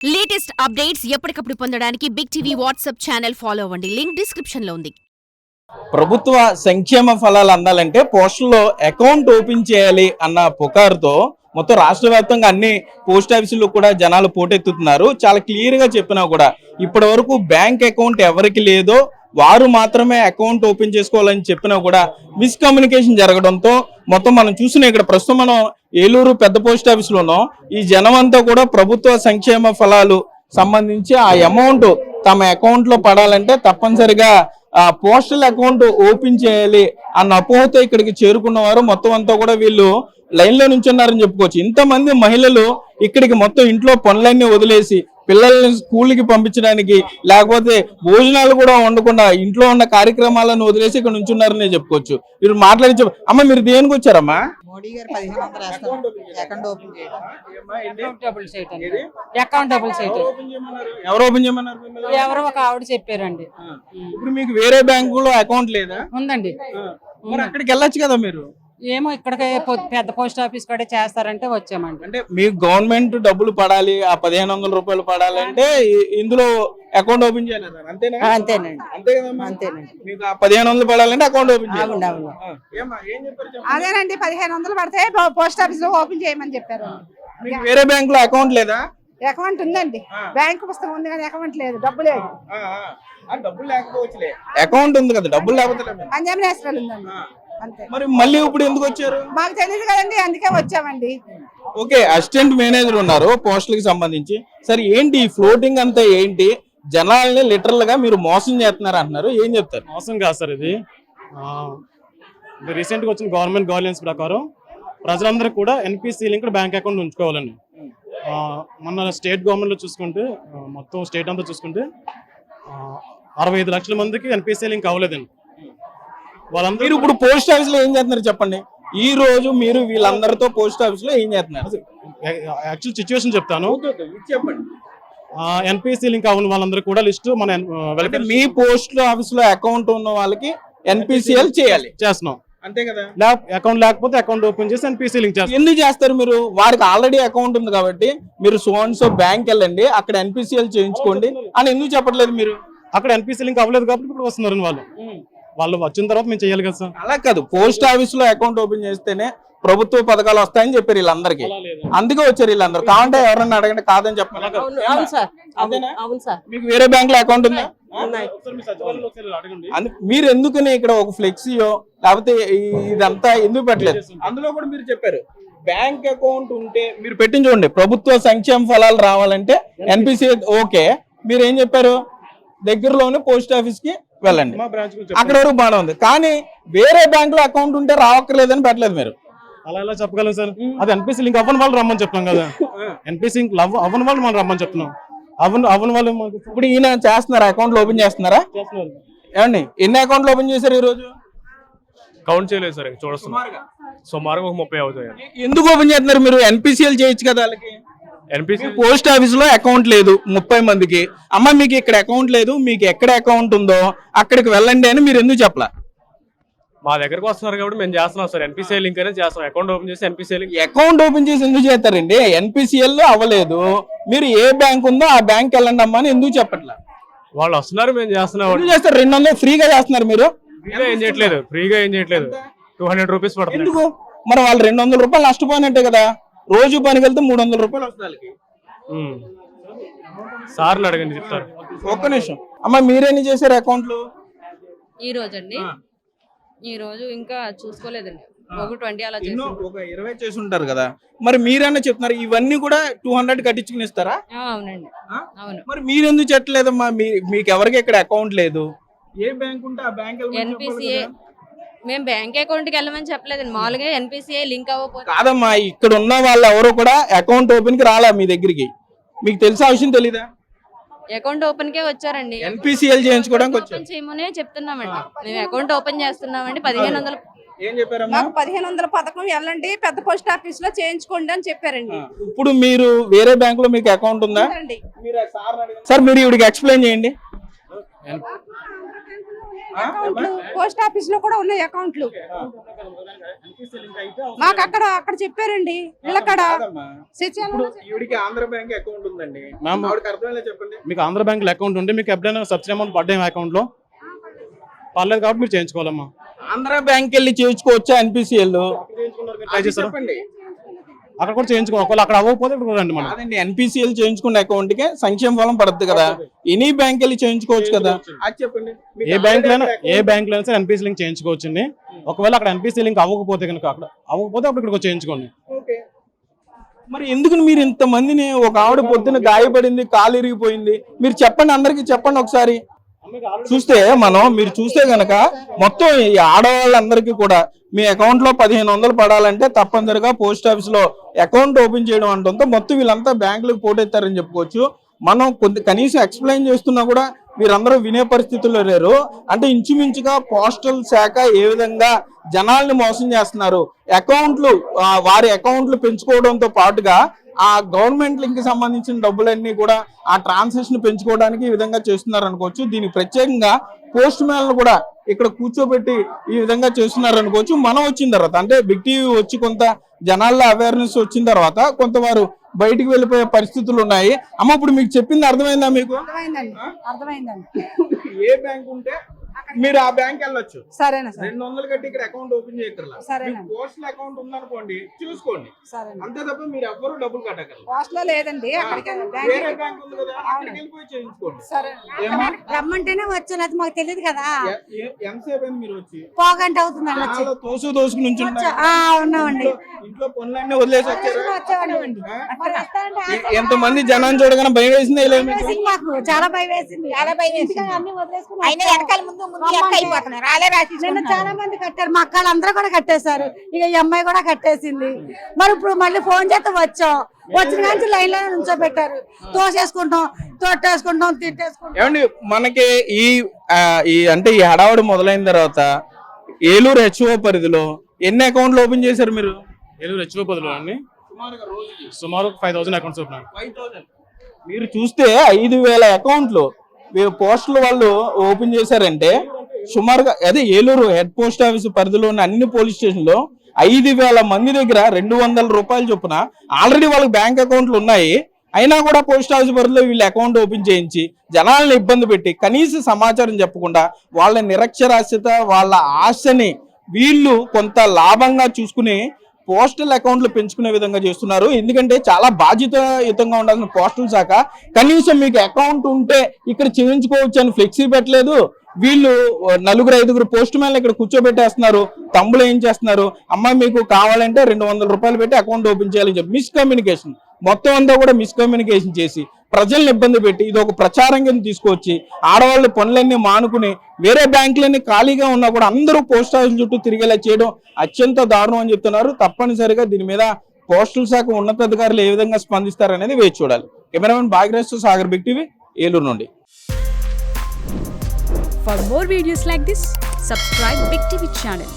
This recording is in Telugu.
లేటెస్ట్ అప్డేట్స్ ఎప్పటికప్పుడు పొందడానికి big TV WhatsApp channel follow అవ్వండి. లింక్ డిస్క్రిప్షన్ లో ఉంది. ప్రభుత్వ సంక్షేమ ఫలాలు అందాలంటే పోస్టుల్లో అకౌంట్ ఓపెన్ చేయాలి అన్న పుకారుతో మొత్తం రాష్ట్ర వ్యాప్తంగా అన్ని పోస్ట్ ఆఫీసుల్లో కూడా జనాలు పోటెత్తుతున్నారు. చాలా క్లియర్ గా చెప్పినా కూడా ఇప్పటి వరకు బ్యాంక్ అకౌంట్ ఎవరికి లేదో వారు మాత్రమే అకౌంట్ ఓపెన్ చేసుకోవాలని చెప్పినా కూడా మిస్కమ్యూనికేషన్ జరగడంతో మొత్తం మనం చూసిన ఇక్కడ ప్రస్తుతం మనం ఏలూరు పెద్ద పోస్ట్ ఆఫీసులోనో ఈ జనం అంతా కూడా ప్రభుత్వ సంక్షేమ ఫలాలు సంబంధించి ఆ అమౌంట్ తమ అకౌంట్ లో పడాలంటే తప్పనిసరిగా పోస్టల్ అకౌంట్ ఓపెన్ చేయాలి అన్న అపోహతో ఇక్కడికి చేరుకున్న వారు మొత్తం అంతా కూడా వీళ్ళు లైన్ లో నుంచున్నారని చెప్పుకోవచ్చు. ఇంతమంది మహిళలు ఇక్కడికి మొత్తం ఇంట్లో పనులన్నీ వదిలేసి పిల్లల్ని స్కూల్కి పంపించడానికి లేకపోతే భోజనాలు కూడా వండకుండా ఇంట్లో ఉన్న కార్యక్రమాలను వదిలేసి ఇక్కడ నుంచున్నారని చెప్పుకోవచ్చు. మీరు మాట్లాడి అమ్మ మీరు దేనికి వచ్చారమ్మా? మోడీ గారు 1500 అకౌంట్ ఓపెన్ ఎవరు ఓపెన్ చేయమన్నారు? ఎవరో ఒక ఆవిడ చెప్పారండి. ఇప్పుడు మీకు వేరే బ్యాంకులో అకౌంట్ లేదా? ఉందండి. మరి అక్కడికి వెళ్ళొచ్చు కదా మీరు. ఏమో ఇక్కడికి పెద్ద పోస్ట్ ఆఫీస్ కూడా చేస్తారంటే వచ్చామండి. అంటే మీకు గవర్నమెంట్ డబ్బులు పడాలి, ఆ 1500 రూపాయలు పడాలంటే ఇందులో అకౌంట్ ఓపెన్ చేయాలి. అంతేనా? అంతేనండి. అంతే కదమ్మా. అంతేనండి. మీకు ఆ 1500 పడాలంటే అకౌంట్ ఓపెన్ చేయాలి. అదేనండి 1500 పడితే పోస్ట్ ఆఫీస్ లో ఓపెన్ చేయమని చెప్పారు. మీకు వేరే బ్యాంక్ లో అకౌంట్ లేదా? అకౌంట్ ఉందండి. బ్యాంక్ పుస్తకం ఉంది కానీ అకౌంట్ లేదు, డబ్బు లేదు. డబ్బులు లేకపోవచ్చులే, అకౌంట్ ఉంది కదా, డబ్బులు లేకపోతే పంజాబ్ నేషనల్ ఉందండి. అంతే. మరి మళ్ళీ ఇప్పుడు ఎందుకు వచ్చారు? మాకు తెలియదు కదండి, అందుకే వచ్చామండి. ఓకే, అసిస్టెంట్ మేనేజర్ ఉన్నారు పోస్టులకి సంబంధించి. సరే ఏంటి ఈ ఫ్లోటింగ్ అంతా ఏంటి? జనాల్ని లిటరల్ గా మీరు మోసం చేస్తున్నారు అంటున్నారు, ఏం చెప్తారు? మోసం కాదు సార్, ఇది రీసెంట్ గా వచ్చిన గవర్నమెంట్ గైడ్లైన్స్ ప్రకారం ప్రజలందరూ కూడా ఎన్పిసి లింక్డ్ బ్యాంక్ అకౌంట్ ఉంచుకోవాలండి. మొన్న స్టేట్ గవర్నమెంట్ లో చూసుకుంటే మొత్తం స్టేట్ అంతా చూసుకుంటే 65 లక్షల మందికి ఎన్పిసి లింక్ అవ్వలేదండి. వాళ్ళందరూ ఇప్పుడు పోస్ట్ ఆఫీస్ లో ఏం చేస్తున్నారు చెప్పండి? ఈ రోజు మీరు వీళ్ళందరితో పోస్ట్ ఆఫీస్ లో ఏం చేస్తున్నారు? యాక్చువల్ సిచ్యువేషన్ చెప్తాను. చెప్పండి. ఎన్పిసి లింక్ అవ్వని వాళ్ళందరూ కూడా లిస్ట్ మన మీ పోస్ట్ ఆఫీస్ లో అకౌంట్ ఉన్న వాళ్ళకి ఎన్పిసిఎల్ చేస్తున్నాం, అంతే కదా? అకౌంట్ లేకపోతే అకౌంట్ ఓపెన్ చేసి ఎన్పిసి లింక్ చేస్తాం. ఎందుకు చేస్తారు మీరు? వారికి ఆల్రెడీ అకౌంట్ ఉంది కాబట్టి మీరు సో బ్యాంక్ వెళ్ళండి, అక్కడ ఎన్పిసిఎల్ చేయించుకోండి అని ఎందుకు చెప్పట్లేదు మీరు? అక్కడ ఎన్పిసి లింక్ అవ్వలేదు కాబట్టి ఇప్పుడు వస్తున్నారు వాళ్ళు వచ్చిన తర్వాత మేము చేయాలి కదా సార్. అలా కాదు, పోస్ట్ ఆఫీస్ లో అకౌంట్ ఓపెన్ చేస్తేనే ప్రభుత్వ పథకాలు వస్తాయని చెప్పారు వీళ్ళందరికీ, అందుకే వచ్చారు వీళ్ళందరూ. కావాలంటే ఎవరన్నా అడగండి, కాదని చెప్పాలి. మీకు వేరే బ్యాంక్ లో అకౌంట్ ఉందా? మీరు ఎందుకని ఇక్కడ ఒక ఫ్లెక్సీయో లేకపోతే ఇదంతా ఎందుకు పెట్టలేదు? అందులో కూడా మీరు చెప్పారు బ్యాంక్ అకౌంట్ ఉంటే మీరు పెట్టింది చూడండి, ప్రభుత్వ సంక్షేమ ఫలాలు రావాలంటే ఎన్పిసి. ఓకే, మీరు ఏం చెప్పారు? దగ్గరలోనే పోస్ట్ ఆఫీస్ కి వెళ్ళండి, అక్కడ వరకు బాగా ఉంది. కానీ వేరే బ్యాంక్ లో అకౌంట్ ఉంటే రావక్కర్లేదని పెట్టలేదు మీరు. అలా ఎలా చెప్పగలం సార్? అది ఎన్పిసి లింక్ అవ్వని వాళ్ళు రమ్మని చెప్తాం కదా. ఎన్పిసి లింక్ అవ్వని వాళ్ళు మనం రమ్మని చెప్తున్నాం. అవ్వని వాళ్ళు ఇప్పుడు ఈయన చేస్తున్నారా? అకౌంట్ ఓపెన్ చేస్తున్నారా? ఏమండి ఎన్ని అకౌంట్లు ఓపెన్ చేశారు ఈ రోజు? కౌంట్ చేయలేదు సార్, చూస్తున్నాం. సుమారుగా ఒక 30 అవుతాయి. ఎందుకు ఓపెన్ చేస్తున్నారు మీరు? ఎన్పిసిఎల్ చేయొచ్చు కదా వాళ్ళకి. ఎన్పిసి పోస్ట్ ఆఫీస్ లో అకౌంట్ లేదు 30 మందికి. అమ్మ మీకు ఇక్కడ అకౌంట్ లేదు, మీకు ఎక్కడ అకౌంట్ ఉందో అక్కడికి వెళ్ళండి అని మీరు ఎందుకు చెప్పలా? మా దగ్గరకు వస్తున్నారు కాబట్టి మేము చేస్తున్నాం సార్. ఎన్పిసిఐ లింక్ అనేది చేస్తాం. అకౌంట్ ఓపెన్ చేసి ఎన్పిసిఐ లింక్. అకౌంట్ ఓపెన్ చేసి ఎందుకు చేస్తారండి? ఎన్పిసిఎల్ అవ్వలేదు, మీరు ఏ బ్యాంక్ ఉందో ఆ బ్యాంక్ వెళ్ళండి అమ్మా అని ఎందుకు చెప్పట్లా? వాళ్ళు వస్తున్నారు, మేము చేస్తున్నాం. ఎందుకు చేస్తారు? 200 ఫ్రీగా చేస్తున్నారు మీరు. ఫ్రీగా ఏం చేయట్లేదు. 200 రూపీస్ పడుతుంది. ఎందుకు? మరి వాళ్ళు 200 రూపాయలు నష్టపోయినట్టే కదా. రోజు పనికి వెళ్తే 300 రూపాయలు వస్తుంది. సార్లు అడగండి, చెప్తారు. ఒక్క నిమిషం అమ్మ, మీరేం చేశారు అకౌంట్లు ఈ రోజు అండి? ఈ రోజు ఇంకా చూసుకోలేదండి. ఒక 20 అలా చేసి ఒక 20 చేసి ఉంటారు కదా. మరి మీరన్నా చెప్తున్నారు ఇవన్నీ కూడా 200 కట్టించుకుని ఇస్తారా? అవునండి, అవును. మరి మీరు ఎందుకు చెప్పలేదమ్మా? మీకు ఎవరికి ఇక్కడ అకౌంట్ లేదు, ఏ బ్యాంక్ ఉంటే ఆ బ్యాంక్ ఎన్పిసిఐ మేము బ్యాంక్ అకౌంట్ కి వెళ్ళమని చెప్పలేదండి. మామూలుగా ఎన్పిసిఐ లింక్ అవ్వకపోతే కాదమ్మా, ఇక్కడ ఉన్న వాళ్ళు ఎవరు కూడా అకౌంట్ ఓపెన్ కి రాలా మీ దగ్గరికి. మీకు తెలిసే విషయం తెలీదా? అకౌంట్ ఓపెన్ కే వచ్చారండి. ఎన్పిసిఎల్ చేయించుకోవడానికి వచ్చారు. చేయమనే చెప్తున్నామండి. మేము అకౌంట్ ఓపెన్ చేస్తున్నామండి. 1500 ఏం చెప్పారమ్మా? 1500 పథకం వెళ్ళండి, పెద్ద పోస్ట్ ఆఫీస్ లో చేయించుకోండి అని చెప్పారండి. ఇప్పుడు మీరు వేరే బ్యాంక్ లో మీకు అకౌంట్ ఉందా? సార్ మీరు ఇవిడికి ఎక్స్ప్లెయిన్ చేయండి. అకౌంట్లు పోస్ట్ ఆఫీస్ లో కూడా ఉన్నాయి అకౌంట్లు. మాకు అక్కడ చెప్పారండి ఇళ్ళక్కడ ఇప్పుడు ఈవిడికి ఆంధ్ర బ్యాంక్ అకౌంట్ ఉందండి, మ్యామ్ ఆవిడకి అర్థమయ్యేలా చెప్పండి. మీకు ఆంధ్ర బ్యాంక్ అకౌంట్ ఉంటే మీకు ఎప్పుడైనా సబ్సిడీ అమౌంట్ పడ్డాయి అకౌంట్ లో పర్లేదు కాబట్టి మీరు చేయించుకోవాలమ్మా. ఆంధ్ర బ్యాంక్ వెళ్ళి చేయించుకోవచ్చా ఎన్పిసిఎల్? ట్రై చేస్తారా? అక్కడ కూడా చేయించుకోవాలి. ఒకవేళ అక్కడ అవ్వకపోతే ఇప్పుడు రండి మనం. అదండి, ఎన్పిసిఎల్ చేయించుకున్న అకౌంట్ కి సంక్షేమ ఫలం పడుతుంది కదా, ఎనీ బ్యాంక్ వెళ్ళి చేయించుకోవచ్చు కదా. అది చెప్పండి. ఏ బ్యాంక్ లో సరే ఎన్పిసి లింక్ చేయించుకోవచ్చండి. ఒకవేళ అక్కడ ఎన్పిసి లింక్ అవ్వకపోతే కనుక అక్కడ అవ్వకపోతే అప్పుడు ఇక్కడికి చేయించుకోండి. మరి ఎందుకు మీరు ఇంత మందిని, ఒక ఆవిడ పొద్దున గాయపడింది, కాలు ఇరిగిపోయింది, మీరు చెప్పండి, అందరికి చెప్పండి ఒకసారి. చూస్తే మీరు చూస్తే గనక మొత్తం ఈ ఆడవాళ్ళందరికీ కూడా మీ అకౌంట్ లో 1500 పడాలంటే తప్పనిసరిగా పోస్ట్ ఆఫీస్ లో అకౌంట్ ఓపెన్ చేయడం అంటుందో మొత్తం వీళ్ళంతా బ్యాంకులకు పోటెత్తారని చెప్పుకోవచ్చు. మనం కనీసం ఎక్స్ప్లెయిన్ చేస్తున్నా కూడా మీరందరూ వినే పరిస్థితుల్లో లేరు. అంటే ఇంచుమించుగా పోస్టల్ శాఖ ఏ విధంగా జనాల్ని మోసం చేస్తున్నారు, అకౌంట్లు వారి అకౌంట్లు పెంచుకోవడంతో పాటుగా ఆ గవర్నమెంట్ లింక్ సంబంధించిన డబ్బులన్నీ కూడా ఆ ట్రాన్సాక్షన్ పెంచుకోవడానికి ఈ విధంగా చేస్తున్నారు అనుకోవచ్చు. దీనికి ప్రత్యేకంగా పోస్ట్ మ్యాన్లు కూడా ఇక్కడ కూర్చోబెట్టి ఈ విధంగా చేస్తున్నారు అనుకోవచ్చు. మనం వచ్చిన తర్వాత అంటే బిగ్ టీవీ వచ్చి కొంత జనాల్లో అవేర్నెస్ వచ్చిన తర్వాత కొంత వారు బయటికి వెళ్ళిపోయే పరిస్థితులు ఉన్నాయి. అమ్మ, ఇప్పుడు మీకు చెప్పింది అర్థమైందా? మీకు అర్థమైందండి. ఏ బ్యాంక్ ఉంటే మీరు ఆ బ్యాంక్ వెళ్ళొచ్చు. సరేనా సార్? 200 కట్టి ఇక్కడ అకౌంట్ ఓపెన్ చేయక్కర్లా. సరేనా? పోస్టల్ అకౌంట్ ఉందనుకోండి, చూసుకోండి, సరేనా? అంతే తప్ప మీరు ఎవ్వరూ డబ్బులు కట్టగలరు. పోస్ట్ లో లేదండి, అక్కడికి వేరే బ్యాంక్ ఉంది కదా, అక్కడికి వెళ్ళిపోయి చేయించుకోండి. సరే. రమ్మంటేనే వచ్చాను, అది మాకు తెలియదు కదా. ఎంతసేపు అయింది మీరు వచ్చి? పోగంట అవుతుందండి వచ్చి. తోసుకు నుంచి ఉన్నామండి. ఇంట్లో పనులన్నీ వదిలేసి వచ్చారు. వచ్చేవాళ్ళమండి. ఎంతమంది జనాన్ని చూడగానే భయం వేసింది. మాకు చాలా భయం వేసింది. అన్ని వదిలేసుకుని వెనకాల ముందు నిన్న చాలా మంది కట్టారు, మా అక్కలు అందరూ కూడా కట్టేశారు. ఇక ఈ అమ్మాయి కూడా కట్టేసింది. మరి ఇప్పుడు మళ్ళీ ఫోన్ చేస్తే వచ్చాం, వచ్చిన కానీ లైన్ లో నుంచోబెట్టారు. తోసేసుకుంటాం, తొట్టేసుకుంటాం, తిట్టేసుకుంటాం. ఏమండి, మనకి ఈ అంటే ఈ హడావుడి మొదలైన తర్వాత ఏలూరు హెచ్ఓ పరిధిలో ఎన్ని అకౌంట్లు ఓపెన్ చేశారు మీరు? ఏలూరు హెచ్ఓ పరిధిలో అండి సుమారు 5000 అకౌంట్స్ ఓపెన్. 5000 మీరు చూస్తే 5000 అకౌంట్లు పోస్టులు వాళ్ళు ఓపెన్ చేశారంటే సుమారుగా అదే ఏలూరు హెడ్ పోస్ట్ ఆఫీస్ పరిధిలో ఉన్న అన్ని పోలీస్ స్టేషన్లో 5000 మంది దగ్గర 200 రూపాయలు చొప్పున ఆల్రెడీ వాళ్ళకి బ్యాంక్ అకౌంట్లు ఉన్నాయి. అయినా కూడా పోస్ట్ ఆఫీస్ పరిధిలో వీళ్ళు అకౌంట్ ఓపెన్ చేయించి జనాలను ఇబ్బంది పెట్టి కనీస సమాచారం చెప్పకుండా వాళ్ళ నిరక్షరాస్యత, వాళ్ళ ఆశని వీళ్ళు కొంత లాభంగా చూసుకుని పోస్టల్ అకౌంట్లు పెంచుకునే విధంగా చేస్తున్నారు. ఎందుకంటే చాలా బాధ్యతాయుతంగా ఉండాల్సిన పోస్టల్ శాఖ కనీసం మీకు అకౌంట్ ఉంటే ఇక్కడ చేయించుకోవచ్చు అని ఫ్లెక్సీ పెట్టలేదు. వీళ్ళు 4-5 పోస్ట్ మ్యాన్లు ఇక్కడ కూర్చోబెట్టేస్తున్నారు. తమ్ముళ్ళు ఏం చేస్తున్నారు, అమ్మ మీకు కావాలంటే 200 రూపాయలు పెట్టి అకౌంట్ ఓపెన్ చేయాలని చెప్పి మిస్కమ్యూనికేషన్, మొత్తం అంతా కూడా మిస్కమ్యూనికేషన్ చేసి ప్రజల్ని ఇబ్బంది పెట్టి ఇది ఒక ప్రచారం కింద తీసుకొచ్చి ఆడవాళ్ళు పనులన్నీ మానుకుని వేరే బ్యాంకులన్నీ ఖాళీగా ఉన్నా కూడా అందరూ పోస్ట్ ఆఫీస్ చుట్టూ తిరిగేలా చేయడం అత్యంత దారుణం అని చెప్తున్నారు. తప్పనిసరిగా దీని మీద పోస్టల్ శాఖ ఉన్నతాధికారులు ఏ విధంగా స్పందిస్తారనేది వేచి చూడాలి. కెమెరామెన్ భాగ్యరాజ్ తో సాగర్, బిగ్ టీవీ, ఏలూరు నుండి. For more videos like this, subscribe Big TV channel.